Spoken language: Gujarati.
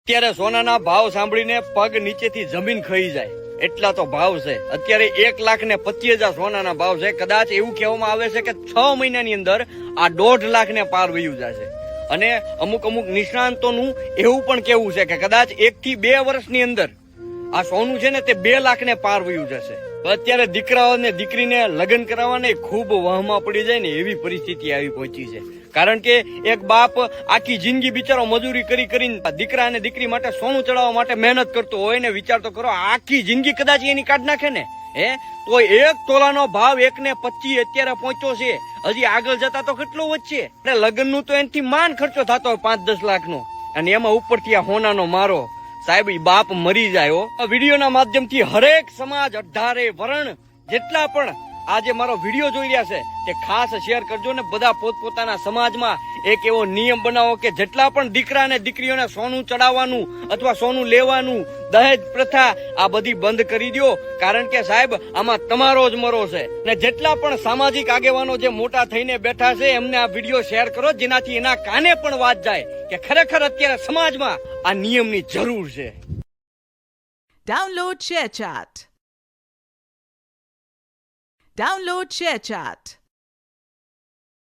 અત્યારે સોનાના ભાવ સાંભળીને પગ નીચેથી જમીન ખાઈ જાય એટલા તો ભાવ છે। અત્યારે 1,25,000 સોનાના ભાવ છે। કદાચ એવું કહેવામાં આવે છે કે 6 મહિનાની અંદર આ 1.5 લાખ ને પાર વયું જશે। અને અમુક નિષ્ણાંતોનું એવું પણ કહેવું છે કે કદાચ 1 થી 2 વર્ષની અંદર આ સોનું છે ને તે 2 લાખ ને પાર વયું જશે। અત્યારે દીકરાઓને દીકરીને લગ્ન કરાવવાને ખૂબ વહમાં પડી જાય ને એવી પરિસ્થિતિ આવી પહોંચી છે। કારણ કે એક બાપ આખી જિંદગી બિચારો મજૂરી કરીને દીકરા અને દીકરી માટે સોનું ચડાવવા માટે મહેનત કરતો હોય ને વિચાર તો કરો આખી જિંદગી કદાચ એની કાઢ નાખે ને તો 1 તોલાનો ભાવ 1,25 અત્યારે પહોંચ્યો છે। હજી આગળ જતા તો કેટલો વધશે। લગ્નનું તો એનાથી માન ખર્ચો થતો હોય 5-10 લાખનો અને એમાં ઉપરથી આ હોનાનો મારો। સાહેબ બાપ મરી જાય। આ વિડીયોના માધ્યમથી હરેક સમાજ 18 વર્ણ જેટલા પણ આજે મારો વિડીયો જોઈ રહ્યા છે તે ખાસ શેર કરજો ને બધા પોતપોતાના સમાજમાં એક એવો નિયમ બનાવો કે જેટલા પણ દીકરા અને દીકરીઓને સોનું ચડાવવાનું અથવા સોનું લેવાનું દહેજ પ્રથા આ બધી બંધ કરી દો। કારણ કે સાહેબ આમાં તમારો જ મરો છે ને જેટલા પણ સામાજિક આગેવાનો જે મોટા થઈને બેઠા છે એમને આ વિડીયો શેર કરો જેનાથી એના કાને પણ વાત જાય કે ખરેખર અત્યારે સમાજમાં આ નિયમની જરૂર છે। Download ShareChat.